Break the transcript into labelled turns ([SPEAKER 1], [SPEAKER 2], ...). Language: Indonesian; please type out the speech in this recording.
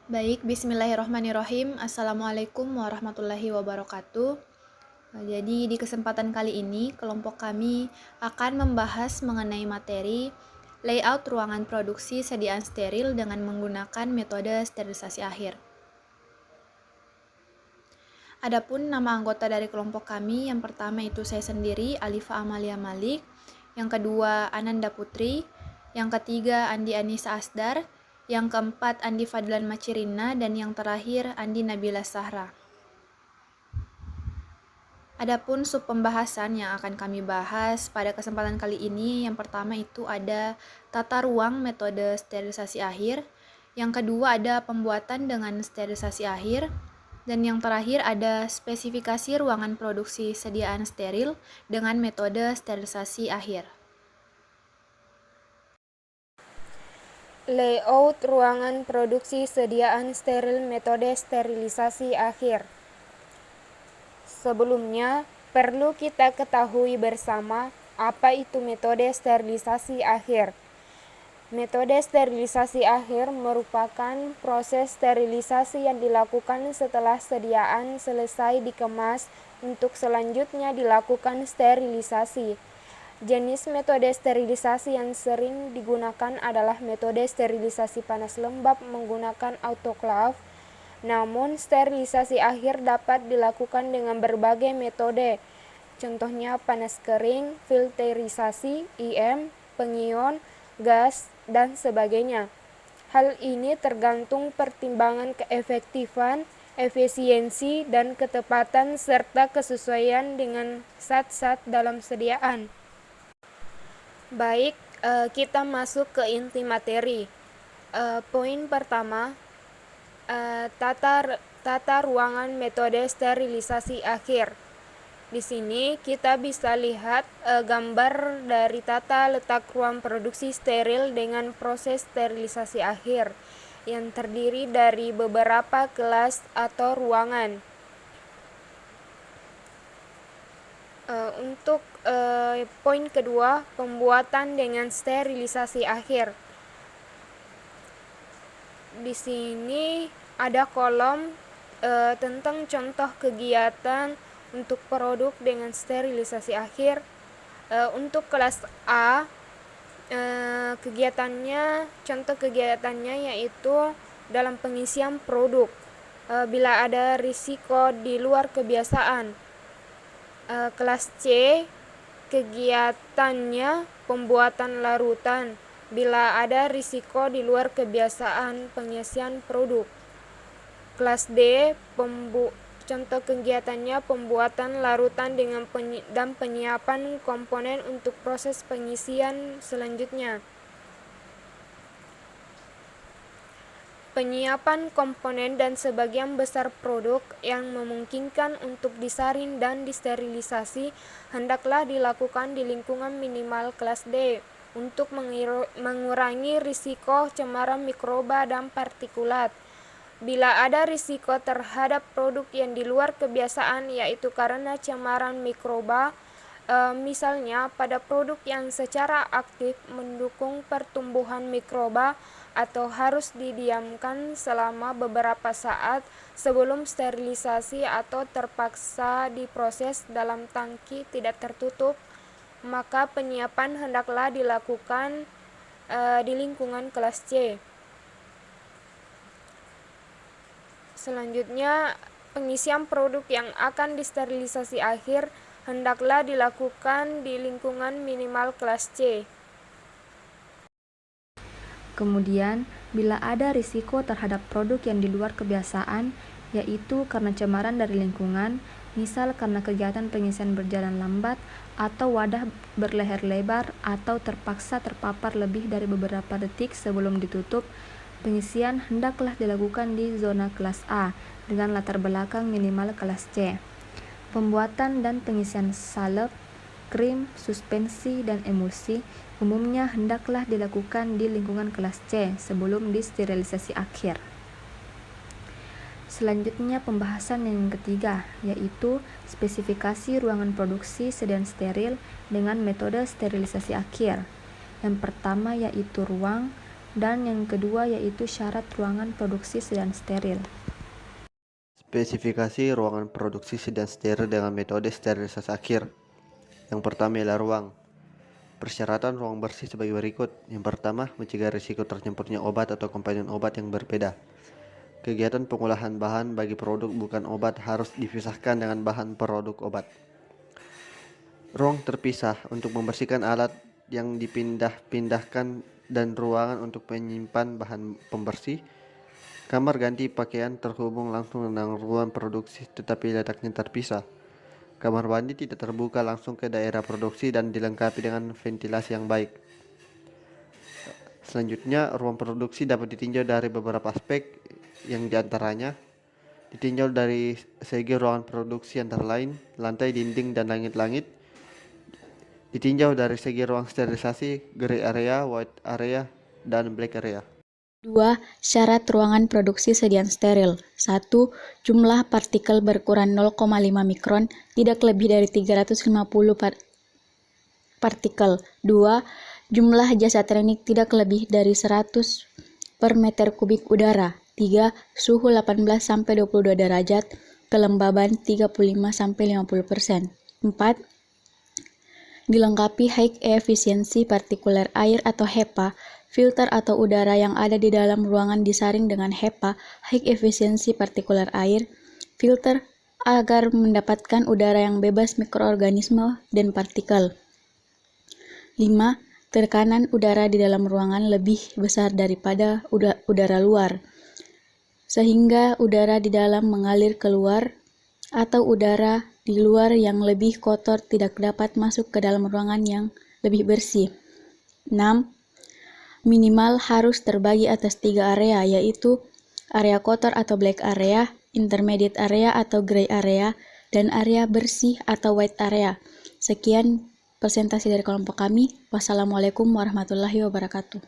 [SPEAKER 1] Baik, bismillahirrohmanirrohim. Assalamualaikum warahmatullahi wabarakatuh. Jadi di kesempatan kali ini, kelompok kami akan membahas mengenai materi layout ruangan produksi sediaan steril dengan menggunakan metode sterilisasi akhir. Adapun nama anggota dari kelompok kami, yang pertama itu saya sendiri, Alifa Amalia Malik, yang kedua Ananda Putri, yang ketiga Andi Anissa Asdar, yang keempat Andi Fadlan Macirina, dan yang terakhir Andi Nabila Sahra. Adapun sub pembahasan yang akan kami bahas pada kesempatan kali ini, yang pertama itu ada tata ruang metode sterilisasi akhir, yang kedua ada pembuatan dengan sterilisasi akhir, dan yang terakhir ada spesifikasi ruangan produksi sediaan steril dengan metode sterilisasi akhir.
[SPEAKER 2] Layout ruangan produksi sediaan steril metode sterilisasi akhir. Sebelumnya, perlu kita ketahui bersama apa itu metode sterilisasi akhir. Metode sterilisasi akhir merupakan proses sterilisasi yang dilakukan setelah sediaan selesai dikemas untuk selanjutnya dilakukan sterilisasi. Jenis metode sterilisasi yang sering digunakan adalah metode sterilisasi panas lembab menggunakan autoklaf. Namun, sterilisasi akhir dapat dilakukan dengan berbagai metode. Contohnya panas kering, filterisasi, IM, pengion, gas, dan sebagainya. Hal ini tergantung pertimbangan keefektifan, efisiensi, dan ketepatan serta kesesuaian dengan zat-zat dalam sediaan. Baik, kita masuk ke inti materi. Poin pertama, tata ruangan metode sterilisasi akhir. Di sini kita bisa lihat gambar dari tata letak ruang produksi steril dengan proses sterilisasi akhir yang terdiri dari beberapa kelas atau ruangan. Untuk poin kedua, pembuatan dengan sterilisasi akhir. Di sini ada kolom tentang contoh kegiatan untuk produk dengan sterilisasi akhir. Untuk kelas A, contoh kegiatannya yaitu dalam pengisian produk. Bila ada risiko di luar kebiasaan. Kelas C, kegiatannya pembuatan larutan bila ada risiko di luar kebiasaan pengisian produk. Kelas D, contoh kegiatannya pembuatan larutan dan penyiapan komponen untuk proses pengisian selanjutnya. Penyiapan komponen dan sebagian besar produk yang memungkinkan untuk disaring dan disterilisasi hendaklah dilakukan di lingkungan minimal kelas D untuk mengurangi risiko cemaran mikroba dan partikulat. Bila ada risiko terhadap produk yang di luar kebiasaan yaitu karena cemaran mikroba, misalnya pada produk yang secara aktif mendukung pertumbuhan mikroba atau harus didiamkan selama beberapa saat sebelum sterilisasi atau terpaksa diproses dalam tangki tidak tertutup, maka penyiapan hendaklah dilakukan di lingkungan kelas C. Selanjutnya, pengisian produk yang akan disterilisasi akhir hendaklah dilakukan di lingkungan minimal kelas C.
[SPEAKER 3] Kemudian, bila ada risiko terhadap produk yang di luar kebiasaan, yaitu karena cemaran dari lingkungan, misal karena kegiatan pengisian berjalan lambat atau wadah berleher lebar atau terpaksa terpapar lebih dari beberapa detik sebelum ditutup, pengisian hendaklah dilakukan di zona kelas A dengan latar belakang minimal kelas C. Pembuatan dan pengisian salep, krim, suspensi, dan emulsi umumnya hendaklah dilakukan di lingkungan kelas C sebelum disterilisasi akhir. Selanjutnya pembahasan yang ketiga, yaitu spesifikasi ruangan produksi sediaan steril dengan metode sterilisasi akhir. Yang pertama yaitu ruang, Dan yang kedua yaitu syarat ruangan produksi sedang steril.
[SPEAKER 4] Spesifikasi ruangan produksi sedang steril dengan metode sterilisasi akhir. Yang pertama ialah ruang. Persyaratan ruang bersih sebagai berikut. Yang pertama, mencegah risiko tercampurnya obat atau komponen obat yang berbeda. Kegiatan pengolahan bahan bagi produk bukan obat harus dipisahkan dengan bahan produk obat. Ruang terpisah untuk membersihkan alat yang dipindah-pindahkan dan ruangan untuk menyimpan bahan pembersih. Kamar ganti pakaian terhubung langsung dengan ruang produksi tetapi letaknya terpisah. Kamar mandi tidak terbuka langsung ke daerah produksi dan dilengkapi dengan ventilasi yang baik. Selanjutnya, ruang produksi dapat ditinjau dari beberapa aspek, yang diantaranya ditinjau dari segi ruangan produksi antara lain lantai, dinding, dan langit-langit. Ditinjau dari segi ruang sterilisasi, grey area, white area, dan black area.
[SPEAKER 5] 2. Syarat ruangan produksi sediaan steril. 1. Jumlah partikel berukuran 0,5 mikron, tidak lebih dari 350 partikel. 2. Jumlah jasa teknik tidak lebih dari 100 per meter kubik udara. 3. Suhu 18-22 derajat, kelembaban 35-50%. 4. Dilengkapi high efficiency partikular air atau HEPA. Filter atau udara yang ada di dalam ruangan disaring dengan HEPA, high efficiency partikular air, filter agar mendapatkan udara yang bebas mikroorganisme dan partikel. 5. Tekanan udara di dalam ruangan lebih besar daripada udara luar, sehingga udara di dalam mengalir keluar atau udara di luar yang lebih kotor tidak dapat masuk ke dalam ruangan yang lebih bersih. 6. Minimal harus terbagi atas 3 area, yaitu area kotor atau black area, intermediate area atau gray area, dan area bersih atau white area. Sekian presentasi dari kelompok kami. Wassalamualaikum warahmatullahi wabarakatuh.